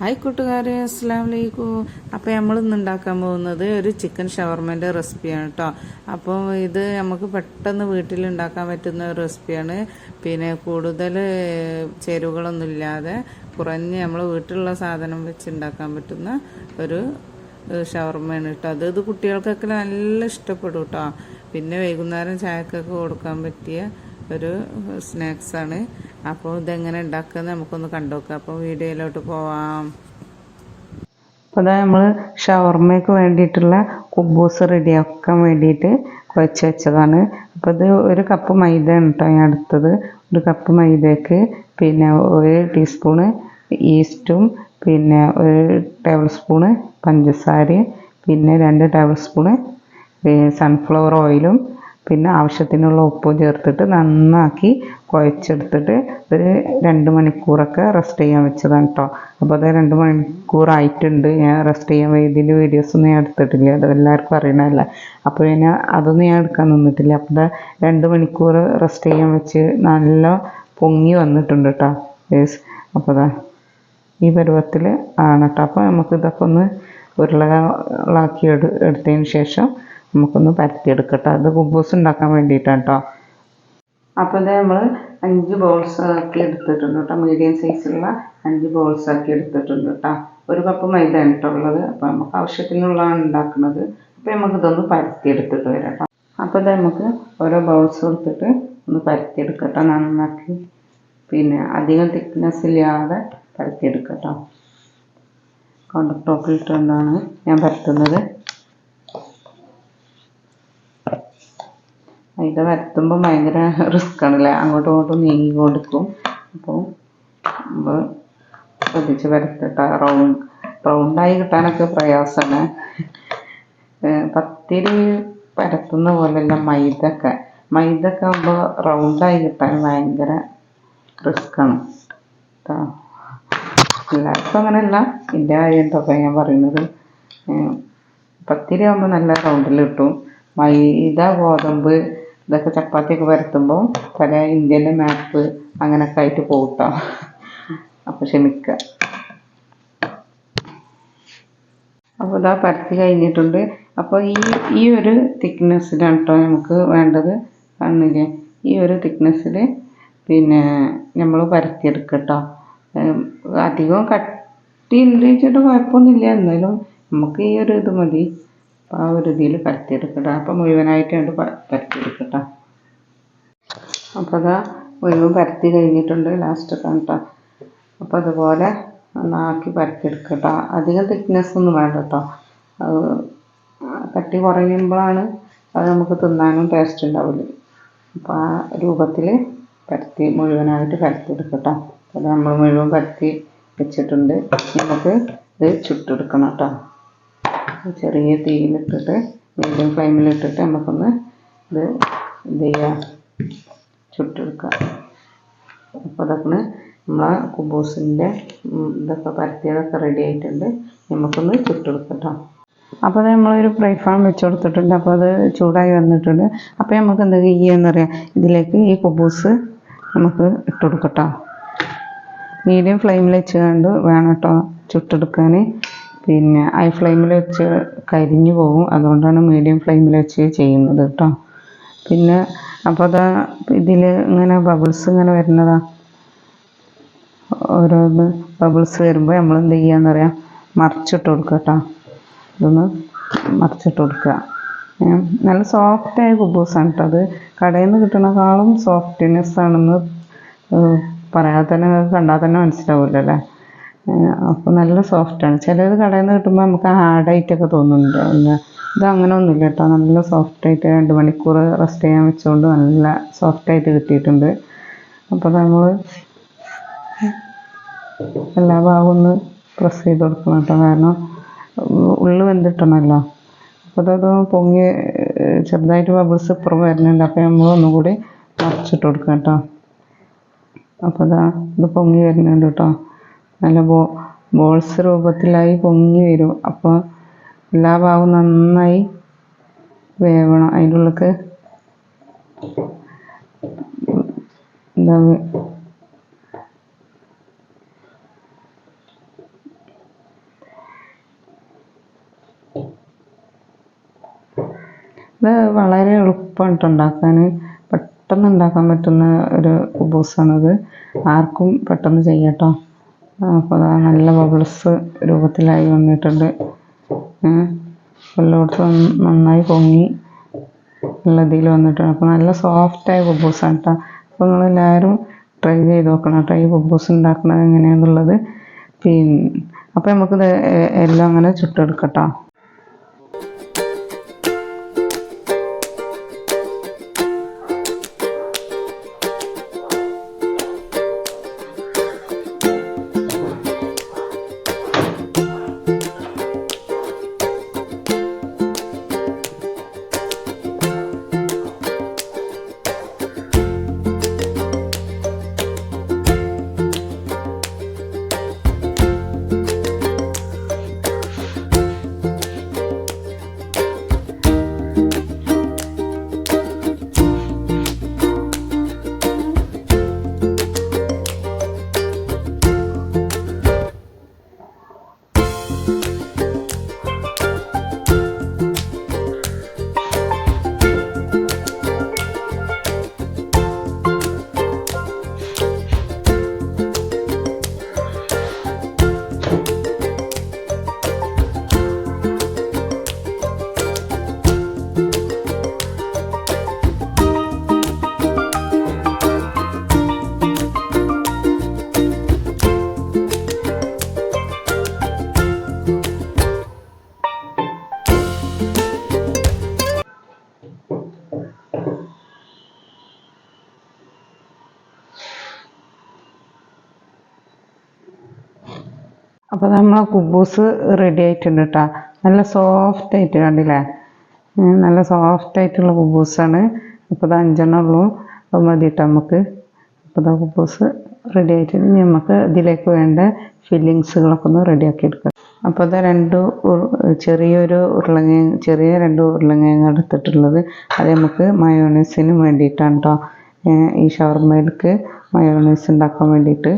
Hi കൂട്ടുകാരെ, അസ്സലാമു അലൈക്കും. അപ്പോൾ നമ്മൾ ഇന്ന് ഉണ്ടാക്കാൻ പോകുന്നത് ഒരു ചിക്കൻ ഷവർമേൻ്റെ റെസിപ്പിയാണ് കേട്ടോ. അപ്പോൾ ഇത് നമുക്ക് പെട്ടെന്ന് വീട്ടിൽ ഉണ്ടാക്കാൻ പറ്റുന്ന ഒരു റെസിപ്പിയാണ്. പിന്നെ കൂടുതൽ ചേരുവകളൊന്നും ഇല്ലാതെ കുറഞ്ഞ് നമ്മൾ വീട്ടിലുള്ള സാധനം വെച്ച് ഉണ്ടാക്കാൻ പറ്റുന്ന ഒരു ഷവർമയാണ് കേട്ടോ. ഇത് കുട്ടികൾക്കൊക്കെ നല്ല ഇഷ്ടപ്പെടും കേട്ടോ. പിന്നെ വൈകുന്നേരം ചായക്കൊക്കെ കൊടുക്കാൻ പറ്റിയ ഒരു സ്നാക്സാണ്. അപ്പോൾ ഇതെങ്ങനെ ഉണ്ടാക്കുന്നത് നമുക്കൊന്ന് കണ്ടുനോക്കാം. അപ്പോൾ വീഡിയോയിലോട്ട് പോവാം. അപ്പോൾ അതാ നമ്മൾ ഷവർമയ്ക്ക് വേണ്ടിയിട്ടുള്ള കുബൂസ് റെഡിയാക്കാൻ വേണ്ടിയിട്ട് കുഴച്ച് വെച്ചതാണ്. അപ്പോൾ ഇത് ഒരു കപ്പ് മൈദയാണ് കേട്ടോ ഞാൻ എടുത്തത്. ഒരു കപ്പ് മൈദയ്ക്ക് പിന്നെ 1 ടീസ്പൂണ് ഈസ്റ്റും പിന്നെ 1 ടേബിൾ സ്പൂണ് പഞ്ചസാരയും പിന്നെ 2 ടേബിൾ സ്പൂണ് സൺഫ്ലവർ ഓയിലും പിന്നെ ആവശ്യത്തിനുള്ള ഉപ്പും ചേർത്തിട്ട് നന്നാക്കി കുഴച്ചെടുത്തിട്ട് ഒരു 2 മണിക്കൂറൊക്കെ റെസ്റ്റ് ചെയ്യാൻ വെച്ചതാണ് കേട്ടോ. അപ്പോൾ അത് 2 മണിക്കൂറായിട്ടുണ്ട്. ഞാൻ റെസ്റ്റ് ചെയ്യാൻ ഇതിൻ്റെ വീഡിയോസൊന്നും ഞാൻ എടുത്തിട്ടില്ല, അത് എല്ലാവർക്കും അറിയണമല്ല. അപ്പോൾ ഞാൻ അതൊന്നും ഞാൻ എടുക്കാൻ നിന്നിട്ടില്ല. അപ്പോൾ 2 മണിക്കൂർ റെസ്റ്റ് ചെയ്യാൻ വെച്ച് നല്ല പൊങ്ങി വന്നിട്ടുണ്ട് കേട്ടോ. അപ്പോൾ ഈ പരുവത്തിൽ ആണ് കേട്ടോ. അപ്പോൾ നമുക്കിതൊക്കെ ഒന്ന് ഉരുളകളാക്കി എടുത്തതിന് ശേഷം നമുക്കൊന്ന് പരത്തിയെടുക്കട്ടെ. അത് കുബൂസ് ഉണ്ടാക്കാൻ വേണ്ടിയിട്ടാണ് കേട്ടോ. അപ്പോൾ ഇത് നമ്മൾ 5 ബോൾസ് ആക്കി എടുത്തിട്ടുണ്ട് കേട്ടോ. മീഡിയം സൈസുള്ള 5 ബോൾസ് ആക്കി എടുത്തിട്ടുണ്ട് കേട്ടോ. 1 കപ്പ് മൈദ ഉള്ളത്. അപ്പോൾ നമുക്ക് ആവശ്യത്തിനുള്ളതാണ് ഉണ്ടാക്കുന്നത്. അപ്പോൾ നമുക്കിതൊന്ന് പരത്തിയെടുത്തിട്ട് വരാം കേട്ടോ. അപ്പോൾ ഇത് നമുക്ക് ഓരോ ബൗൾസ് എടുത്തിട്ട് ഒന്ന് പരത്തിയെടുക്കട്ടോ നന്നാക്കി. പിന്നെ അധികം തിക്നെസ് ഇല്ലാതെ പരത്തിയെടുക്കട്ടോ. കൗണ്ടർ ടോപ്പിലിട്ടുകൊണ്ടാണ് ഞാൻ പരത്തുന്നത്. ഇത് പരത്തുമ്പോൾ ഭയങ്കര റിസ്ക് ആണല്ലേ, അങ്ങോട്ടും ഇങ്ങോട്ടും നീങ്ങിക്കൊടുക്കും. അപ്പോൾ ശ്രദ്ധിച്ച് പരത്തിട്ട റൗണ്ടായി കിട്ടാനൊക്കെ പ്രയാസമാണ്. പത്തിരി പരത്തുന്ന പോലെയല്ല മൈദൊക്കെ ആകുമ്പോൾ റൗണ്ടായി കിട്ടാൻ ഭയങ്കര റിസ്ക്കാണ് കേട്ടോ. എല്ലാവർക്കും അങ്ങനെയല്ല, എൻ്റെ കാര്യം കേട്ടോ ഞാൻ പറയുന്നത്. പത്തിരി ആകുമ്പോൾ നല്ല റൗണ്ടിൽ കിട്ടും. മൈദ ഗോതമ്പ് ഇതൊക്കെ ചപ്പാത്തിയൊക്കെ പരത്തുമ്പോൾ പല ഇന്ത്യൻ്റെ മാപ്പ് അങ്ങനെയൊക്കെ ആയിട്ട് പോകട്ടോ. അപ്പോൾ ക്ഷമിക്കുക. അപ്പോൾ ഇതാ പരത്തി കഴിഞ്ഞിട്ടുണ്ട്. അപ്പോൾ ഈ ഒരു തിക്നെസ്സിലാണ് കേട്ടോ നമുക്ക് വേണ്ടത്. കാണില്ലേ, ഈ ഒരു തിക്നെസ്സിൽ പിന്നെ നമ്മൾ പരത്തിയെടുക്കട്ടോ. അധികം കട്ടി ഉണ്ട് വെച്ചിട്ട് കുഴപ്പമൊന്നുമില്ല, എന്നാലും നമുക്ക് ഈ ഒരു ഇത് മതി. അപ്പോൾ ആ ഒരു ഇതിൽ പരത്തിയെടുക്കട്ടോ. അപ്പോൾ മുഴുവനായിട്ട് കണ്ട് പരത്തിയെടുക്കട്ടോ. അപ്പോൾ അതാ മുഴുവൻ പരത്തി കഴിഞ്ഞിട്ടുണ്ട്. ലാസ്റ്റ് കേട്ടോ. അപ്പോൾ അതുപോലെ നന്നാക്കി പരത്തിയെടുക്കട്ടോ. അധികം തിക്നെസ് ഒന്നും വേണ്ട കേട്ടോ. അത് കട്ടി കുറയുമ്പോഴാണ് അത് നമുക്ക് തിന്നാനും ടേസ്റ്റ് ഉണ്ടാവില്ല. അപ്പോൾ ആ രൂപത്തിൽ മുഴുവനായിട്ട് പരത്തിയെടുക്കട്ടോ. അത് നമ്മൾ മുഴുവൻ പരത്തി വെച്ചിട്ടുണ്ട്. നമുക്ക് ഇത് ചുട്ടെടുക്കണം കേട്ടോ. ചെറിയ തീയിലിട്ടിട്ട് മീഡിയം ഫ്ലെയിമിലിട്ടിട്ട് നമുക്കൊന്ന് ഇത് ചെയ്യാം, ചുട്ടെടുക്കാം. അപ്പോൾ അതൊക്കെ നമ്മളെ കുബൂസിൻ്റെ ഇതൊക്കെ പരത്തിയതൊക്കെ റെഡി ആയിട്ടുണ്ട്. നമുക്കൊന്ന് ചുട്ടെടുക്കട്ടോ. അപ്പോൾ നമ്മളൊരു ഫ്രൈ പാൻ വെച്ച് കൊടുത്തിട്ടുണ്ട്. അപ്പോൾ അത് ചൂടായി വന്നിട്ടുണ്ട്. അപ്പോൾ നമുക്ക് എന്താ ചെയ്യുകയെന്നറിയാം, ഇതിലേക്ക് ഈ കുബൂസ് നമുക്ക് ഇട്ട് കൊടുക്കട്ടോ. മീഡിയം ഫ്ലെയിമിൽ വെച്ചുകൊണ്ട് വേണം കേട്ടോ ചുട്ടെടുക്കാൻ. പിന്നെ ഹൈ ഫ്ലെയിമിൽ വെച്ച് കരിഞ്ഞു പോകും. അതുകൊണ്ടാണ് മീഡിയം ഫ്ലെയിമിൽ വെച്ച് ചെയ്യുന്നത് കേട്ടോ. പിന്നെ അപ്പോൾ ഇതിൽ ഇങ്ങനെ ബബിൾസ് ഇങ്ങനെ വരുന്നതാ. ഓരോന്ന് ബബിൾസ് വരുമ്പോൾ നമ്മൾ എന്ത് ചെയ്യാന്നറിയാം, മറിച്ചിട്ട് കൊടുക്കുക കേട്ടോ. ഇതൊന്ന് മറിച്ചിട്ട് കൊടുക്കുക. നല്ല സോഫ്റ്റായ കുബൂസാണ് കേട്ടോ. അത് കടയിൽ നിന്ന് കിട്ടുന്നതിനേക്കാളും സോഫ്റ്റ്നെസ് ആണെന്ന് പറയാതെ തന്നെ കണ്ടാൽ തന്നെ മനസ്സിലാവില്ല അല്ലേ. അപ്പോൾ നല്ല സോഫ്റ്റാണ്. ചിലത് കടയിൽ നിന്ന് കിട്ടുമ്പോൾ നമുക്ക് ഹാർഡായിട്ടൊക്കെ തോന്നുന്നുണ്ട്. ഇത് അങ്ങനെ ഒന്നുമില്ല കേട്ടോ. നല്ല സോഫ്റ്റായിട്ട് 2 മണിക്കൂർ റെസ്റ്റ് ചെയ്യാൻ വെച്ചുകൊണ്ട് നല്ല സോഫ്റ്റായിട്ട് കിട്ടിയിട്ടുണ്ട്. അപ്പോൾ നമ്മൾ എല്ലാ ഭാഗവും ഒന്ന് പ്രസ് ചെയ്ത് കൊടുക്കണം കേട്ടോ. കാരണം ഉള്ളു വെന്തിട്ടണമല്ലോ. അപ്പോൾ അത് പൊങ്ങി ചെറുതായിട്ട് ബബിൾസ് ഇപ്പുറം വരുന്നുണ്ട്. അപ്പോൾ നമ്മൾ ഒന്നുകൂടി മറിച്ചിട്ട് കൊടുക്കാം കേട്ടോ. അപ്പോൾ ഇത് പൊങ്ങി വരുന്നുണ്ട് കേട്ടോ. നല്ല ബോൾസ് രൂപത്തിലായി പൊങ്ങി വരും. അപ്പോൾ എല്ലാ ഭാഗവും നന്നായി വേവണം. അതിൻ്റെ ഉള്ളിലേക്ക് ഇത് വളരെ എളുപ്പമാണ് ഉണ്ടാക്കാൻ, പെട്ടെന്ന് ഉണ്ടാക്കാൻ പറ്റുന്ന ഒരു കുബൂസാണിത്. ആർക്കും പെട്ടെന്ന് ചെയ്യാട്ടോ. അപ്പോൾ അതാ നല്ല ബബിൾസ് രൂപത്തിലായി വന്നിട്ടുണ്ട്. എല്ലായിടത്തും നന്നായി പൊങ്ങി ഉള്ളതിൽ വന്നിട്ടുണ്ട്. അപ്പോൾ നല്ല സോഫ്റ്റായ കുബൂസാണ് കേട്ടോ. അപ്പോൾ നിങ്ങളെല്ലാവരും ട്രൈ ചെയ്ത് നോക്കണം കേട്ടോ ഈ കുബൂസ് ഉണ്ടാക്കുന്നത് എങ്ങനെയാണെന്നുള്ളത്. അപ്പോൾ നമുക്കിത് എല്ലാം അങ്ങനെ ചുട്ടെടുക്കട്ടോ. അപ്പോൾ നമ്മളെ കുബൂസ് റെഡി ആയിട്ടുണ്ട് കേട്ടോ. നല്ല സോഫ്റ്റ് ആയിട്ട് കണ്ടില്ലേ, നല്ല സോഫ്റ്റ് ആയിട്ടുള്ള കുബൂസാണ്. അപ്പോൾ ഇത് 5 ഉള്ളൂ, അത് മതി കേട്ടോ നമുക്ക്. അപ്പോൾ ഇതാ കുബൂസ് റെഡി ആയിട്ടുണ്ട്. ഇനി നമുക്ക് ഇതിലേക്ക് വേണ്ട ഫില്ലിങ്സുകളൊക്കെ ഒന്ന് റെഡിയാക്കി എടുക്കാം. അപ്പോൾ ഇത് ചെറിയ 2 ഉരുളക്കിഴങ്ങ് എടുത്തിട്ടുള്ളത്. അത് നമുക്ക് മയോണൈസിന് വേണ്ടിയിട്ടാണ് കേട്ടോ. ഈ ഷവർമയിലേക്ക് മയോണൈസ് ഉണ്ടാക്കാൻ വേണ്ടിയിട്ട്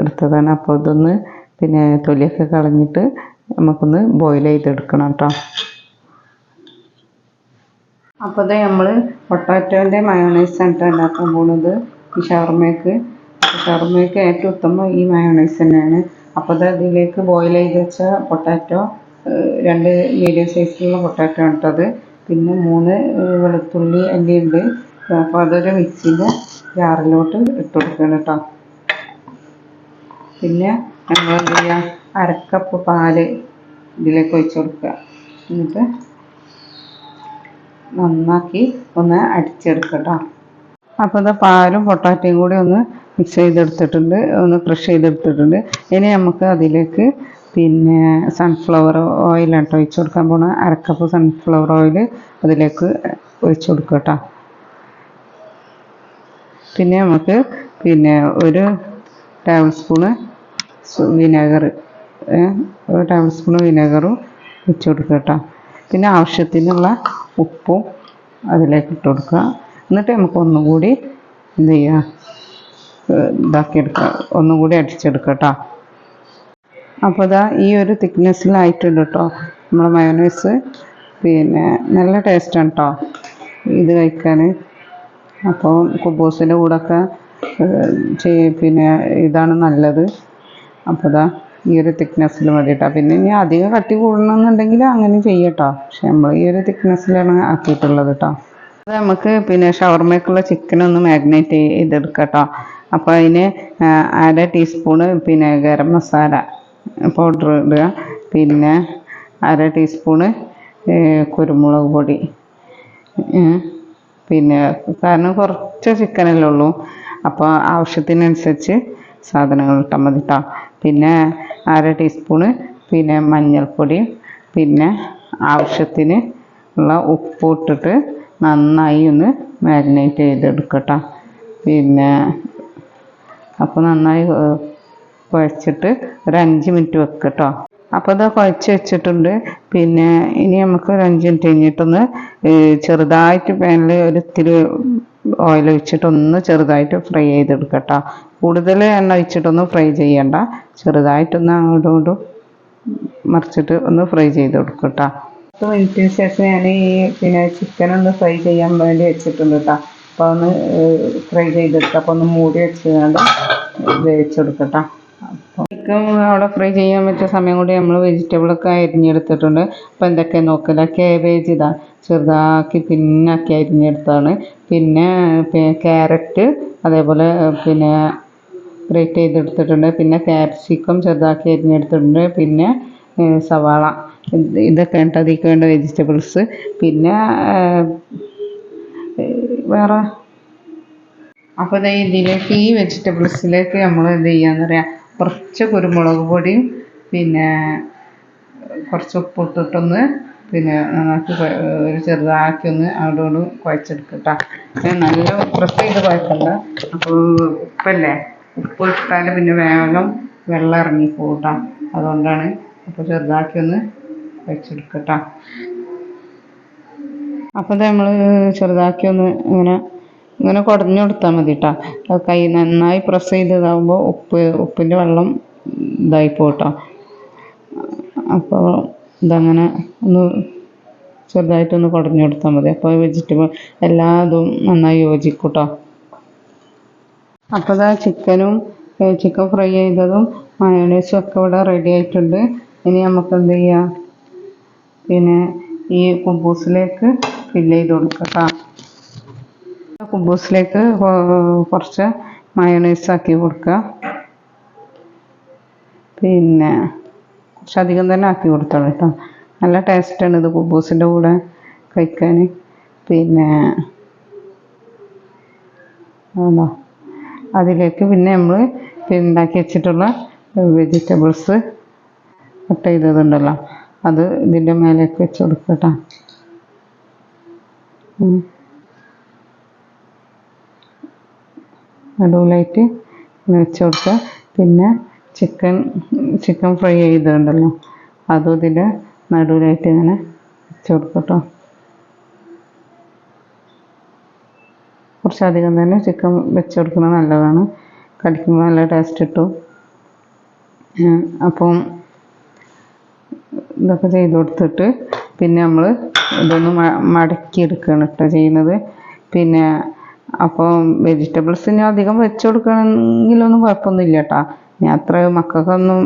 എടുത്തതാണ്. അപ്പോൾ ഇതൊന്ന് തൊലിയൊക്കെ കളഞ്ഞിട്ട് നമുക്കൊന്ന് ബോയിൽ ചെയ്തെടുക്കണം കേട്ടോ. അപ്പോൾ ഇത് നമ്മൾ പൊട്ടാറ്റോൻ്റെ മയോണൈസാണ് കേട്ടോ ഉണ്ടാക്കാൻ പോകുന്നത് ഈ ഷവർമയ്ക്ക്. ഏറ്റവും ഉത്തമം ഈ മയോണൈസ് തന്നെയാണ്. അപ്പോൾ ഇത് അതിലേക്ക് ബോയിൽ ചെയ്ത് വെച്ച പൊട്ടാറ്റോ, 2 മീഡിയം സൈസിലുള്ള പൊട്ടാറ്റോ ആണ് കേട്ടോ അത്. പിന്നെ 3 വെളുത്തുള്ളി അല്ലിയുണ്ട്. അപ്പോൾ അതൊരു മിക്സിൻ്റെ ജാറിലോട്ട് ഇട്ട് കൊടുക്കണം കേട്ടോ. പിന്നെ നമ്മൾ എന്ത് ചെയ്യുക, 1/2 കപ്പ് പാല് ഇതിലേക്ക് ഒഴിച്ച് കൊടുക്കുക. എന്നിട്ട് നന്നാക്കി ഒന്ന് അടിച്ചെടുക്കുക കേട്ടോ. അപ്പോൾ ഇത് പാലും പൊട്ടാറ്റയും കൂടി ഒന്ന് മിക്സ് ചെയ്തെടുത്തിട്ടുണ്ട്, ഒന്ന് ക്രഷ് ചെയ്തെടുത്തിട്ടുണ്ട്. ഇനി നമുക്ക് അതിലേക്ക് സൺഫ്ലവർ ഓയിലാണ് കേട്ടോ ഒഴിച്ച് കൊടുക്കാൻ പോകുന്നത്. 1/2 കപ്പ് സൺഫ്ലവർ ഓയിൽ അതിലേക്ക് ഒഴിച്ച് കൊടുക്കുക കേട്ടോ. പിന്നെ നമുക്ക് 1 tablespoon vinegar, 1 tablespoon വിനെഗറും വെച്ച് കൊടുക്കുക കേട്ടോ. പിന്നെ ആവശ്യത്തിനുള്ള ഉപ്പും അതിലേക്ക് ഇട്ട് കൊടുക്കുക. എന്നിട്ട് നമുക്ക് ഒന്നുകൂടി എന്ത് ചെയ്യുക, ഇതാക്കിയെടുക്കുക, ഒന്നുകൂടി അടിച്ചെടുക്കുക കേട്ടോ. അപ്പോൾ ഇതാ ഈ ഒരു തിക്നെസ്സിലായിട്ടുണ്ട് കേട്ടോ നമ്മളെ മയോണൈസ്. നല്ല ടേസ്റ്റാണ് കേട്ടോ ഇത് കഴിക്കാൻ. അപ്പോൾ കുബൂസിൻ്റെ കൂടെയൊക്കെ ഇതാണ് നല്ലത്. അപ്പോൾ ഇതാ ഈ ഒരു തിക്നെസ്സിൽ മതി കേട്ടോ. പിന്നെ ഇനി അധികം കട്ടി കൂടണമെന്നുണ്ടെങ്കിൽ അങ്ങനെ ചെയ്യട്ടോ. പക്ഷെ നമ്മൾ ഈ ഒരു തിക്നെസ്സിലാണ് ആക്കിയിട്ടുള്ളത് കേട്ടോ. അത് നമുക്ക് ഷവർമയ്ക്കുള്ള ചിക്കൻ ഒന്ന് മാഗ്നേറ്റ് ചെയ്തെടുക്കാം കേട്ടോ. അപ്പോൾ അതിന് 1/2 ടീസ്പൂണ് ഗരം മസാല പൗഡർ ഇടുക. 1/2 ടീസ്പൂണ് കുരുമുളക് പൊടി. കാരണം കുറച്ച് ചിക്കനല്ലേ ഉള്ളൂ, അപ്പോൾ ആവശ്യത്തിനനുസരിച്ച് സാധനങ്ങൾ ഇട്ടാൽ മതി കേട്ടോ. 1/2 ടീസ്പൂണ് മഞ്ഞൾപ്പൊടി, ആവശ്യത്തിന് ഉള്ള ഉപ്പ് ഇട്ടിട്ട് നന്നായി ഒന്ന് മാരിനേറ്റ് ചെയ്തെടുക്കട്ടോ. അപ്പോൾ നന്നായി കുഴച്ചിട്ട് ഒരു 5 മിനിറ്റ് വെക്കുക കേട്ടോ. അപ്പോൾ ഇത് കുഴച്ച് വെച്ചിട്ടുണ്ട്. ഇനി നമുക്ക് ഒരു 5 മിനിറ്റ് കഴിഞ്ഞിട്ടൊന്ന് ചെറുതായിട്ട് പാനിൽ ഇത്തിരി ഓയിൽ ഒഴിച്ചിട്ടൊന്ന് ചെറുതായിട്ട് ഫ്രൈ ചെയ്തെടുക്കുക കേട്ടോ. കൂടുതൽ എണ്ണ ഒഴിച്ചിട്ടൊന്നും ഫ്രൈ ചെയ്യണ്ട, ചെറുതായിട്ടൊന്ന് അങ്ങോട്ടും ഇങ്ങോട്ടും മറിച്ചിട്ട് ഒന്ന് ഫ്രൈ ചെയ്ത് കൊടുക്കുക കേട്ടോ. 10 മിനിറ്റിന് ശേഷം ഞാൻ ഈ പിന്നെ ചിക്കൻ ഒന്ന് ഫ്രൈ ചെയ്യാൻ വേണ്ടി വെച്ചിട്ടുണ്ട് കേട്ടോ. അപ്പോൾ ഒന്ന് ഫ്രൈ ചെയ്തെടുക്കാം. അപ്പോൾ ഒന്ന് മൂടി വെച്ചുകൊണ്ട് വേവിച്ചെടുക്കട്ടോ. അപ്പോൾ ചിക്കൻ അവിടെ ഫ്രൈ ചെയ്യാൻ പറ്റിയ സമയം കൊണ്ട് നമ്മൾ വെജിറ്റബിളൊക്കെ അരിഞ്ഞെടുത്തിട്ടുണ്ട്. അപ്പോൾ എന്തൊക്കെ നോക്കില്ല, കാബേജ് ഇതാ ചെറുതാക്കി പിന്നാക്കി അരിഞ്ഞെടുത്താണ്. പിന്നെ ക്യാരറ്റ് അതേപോലെ പിന്നെ ഗ്രേറ്റ് ചെയ്തെടുത്തിട്ടുണ്ട്. പിന്നെ ക്യാപ്സിക്കം ചെറുതാക്കി അരിഞ്ഞെടുത്തിട്ടുണ്ട്. പിന്നെ സവാള, ഇതൊക്കെ ഉണ്ട് അതിലേക്ക് വേണ്ട വെജിറ്റബിൾസ്. പിന്നെ വേറെ അപ്പോൾ ഇതിലേക്ക് ഈ വെജിറ്റബിൾസിലേക്ക് നമ്മൾ എന്ത് ചെയ്യാന്ന് പറയാം, കുറച്ച് കുരുമുളക് പൊടിയും പിന്നെ കുറച്ച് ഉപ്പിട്ടിട്ടൊന്ന് പിന്നെ നന്നാക്കി ഒരു ചെറുതാക്കി ഒന്ന് അവിടെ കുഴച്ചെടുക്കട്ടോ. നല്ല പ്രസ് ചെയ്ത് കുഴക്കണ്ട. അപ്പോൾ ഉപ്പല്ലേ, ഉപ്പ് ഇട്ടാൽ പിന്നെ വേഗം വെള്ളം ഇറങ്ങിപ്പോകട്ടോ. അതുകൊണ്ടാണ്. അപ്പോൾ ചെറുതാക്കി ഒന്ന് കുഴച്ചെടുക്കട്ടോ. അപ്പോൾ ഇത് നമ്മൾ ചെറുതാക്കി ഒന്ന് ഇങ്ങനെ കുടഞ്ഞു കൊടുത്താൽ മതി കേട്ടോ. അത് കൈ നന്നായി പ്രസ് ചെയ്തതാകുമ്പോൾ ഉപ്പിൻ്റെ വെള്ളം ഇതായി പോകട്ടോ. അപ്പോൾ ഇതങ്ങനെ ഒന്ന് ചെറുതായിട്ടൊന്ന് കുടഞ്ഞു കൊടുത്താൽ മതി. അപ്പോൾ വെജിറ്റബിൾ എല്ലാ ഇതും നന്നായി യോജിക്കും കേട്ടോ. അപ്പോൾ ഇതാ ചിക്കൻ ഫ്രൈ ചെയ്തതും മയോണൈസും ഒക്കെ ഇവിടെ റെഡി ആയിട്ടുണ്ട്. ഇനി നമുക്ക് എന്ത് ചെയ്യാം, പിന്നെ ഈ കുബൂസിലേക്ക് ഫില്ല് ചെയ്ത് കൊടുക്കാം കേട്ടോ. കുബൂസിലേക്ക് കുറച്ച് മയോണൈസ് ആക്കി കൊടുക്കുക. പിന്നെ കുറച്ചധികം തന്നെ ആക്കി കൊടുത്തോളൂ കേട്ടോ. നല്ല ടേസ്റ്റാണ് ഇത് കുബൂസിൻ്റെ കൂടെ കഴിക്കാൻ. പിന്നെ അതിലേക്ക് പിന്നെ നമ്മൾ ഉണ്ടാക്കി വെച്ചിട്ടുള്ള വെജിറ്റബിൾസ് കട്ട് ചെയ്തതുണ്ടല്ലോ, അത് ഇതിൻ്റെ മേലേക്ക് വെച്ച് കൊടുക്കുക കേട്ടോ. നടുവിലായിട്ട് വെച്ച് കൊടുക്കുക. പിന്നെ ചിക്കൻ ഫ്രൈ ചെയ്തിട്ടുണ്ടല്ലോ, അതും ഇതിൻ്റെ നടുവിലായിട്ട് ഇങ്ങനെ വെച്ച് കൊടുക്കുക കേട്ടോ. കുറച്ചധികം തന്നെ ചിക്കൻ വെച്ച് കൊടുക്കുന്നത് നല്ലതാണ്. കടിക്കുമ്പോൾ നല്ല ടേസ്റ്റ് കിട്ടും. അപ്പം ഇതൊക്കെ ചെയ്ത് കൊടുത്തിട്ട് പിന്നെ നമ്മൾ ഇതൊന്ന് മടക്കി എടുക്കുകയാണ് കേട്ടോ ചെയ്യുന്നത്. പിന്നെ അപ്പോൾ വെജിറ്റബിൾസിന് അധികം വെച്ച് കൊടുക്കണമെങ്കിലൊന്നും കുഴപ്പമൊന്നുമില്ല കേട്ടോ. ഞാൻ അത്ര മക്കൾക്കൊന്നും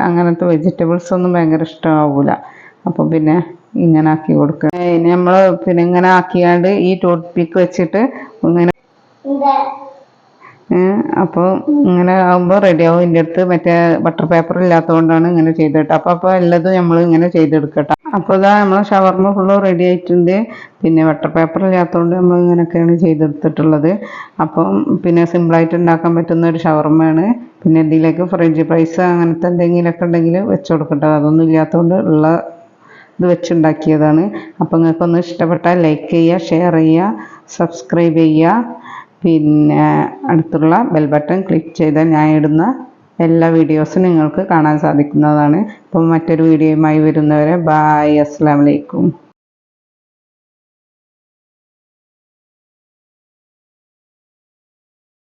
അങ്ങനത്തെ വെജിറ്റബിൾസൊന്നും ഭയങ്കര ഇഷ്ടമാവില്ല. അപ്പോൾ പിന്നെ ഇങ്ങനെ ആക്കി കൊടുക്കുക. ഇനി നമ്മൾ പിന്നെ ഇങ്ങനെ ആക്കിയാണ്ട് ഈ ടൂത്ത് പിക്ക് വെച്ചിട്ട് ഇങ്ങനെ അപ്പോൾ ഇങ്ങനെ ആകുമ്പോൾ റെഡിയാവും. എൻ്റെ അടുത്ത് മറ്റേ ബട്ടർ പേപ്പർ ഇല്ലാത്തതുകൊണ്ടാണ് ഇങ്ങനെ ചെയ്തിട്ട്. അപ്പോൾ എല്ലതും നമ്മൾ ഇങ്ങനെ ചെയ്തെടുക്കട്ടെ. അപ്പോൾ ഇതാ നമ്മൾ ഷവർമ ഫുള്ള് റെഡി ആയിട്ടുണ്ട്. പിന്നെ ബട്ടർ പേപ്പർ ഇല്ലാത്തതുകൊണ്ട് നമ്മൾ ഇങ്ങനെയൊക്കെയാണ് ചെയ്തെടുത്തിട്ടുള്ളത്. അപ്പം പിന്നെ സിമ്പിളായിട്ട് ഉണ്ടാക്കാൻ പറ്റുന്ന ഒരു ഷവർമയാണ്. പിന്നെ ഇതിലേക്ക് ഫ്രഞ്ച് ഫ്രൈസ് അങ്ങനത്തെ എന്തെങ്കിലുമൊക്കെ ഉണ്ടെങ്കിൽ വെച്ച് കൊടുക്കട്ടെ. അതൊന്നും ഇല്ലാത്തതുകൊണ്ട് ഉള്ള ഇത് വെച്ചുണ്ടാക്കിയതാണ്. അപ്പോൾ നിങ്ങൾക്കൊന്ന് ഇഷ്ടപ്പെട്ടാൽ ലൈക്ക് ചെയ്യുക, ഷെയർ ചെയ്യുക, സബ്സ്ക്രൈബ് ചെയ്യുക. പിന്നെ അടുത്തുള്ള ബെൽ ബട്ടൺ ക്ലിക്ക് ചെയ്താൽ ഞാൻ ഇടുന്ന എല്ലാ വീഡിയോസും നിങ്ങൾക്ക് കാണാൻ സാധിക്കുന്നതാണ്. അപ്പോൾ മറ്റൊരു വീഡിയോയുമായി വരുന്നവരെ ബായ്, അസ്സലാമു അലൈക്കും.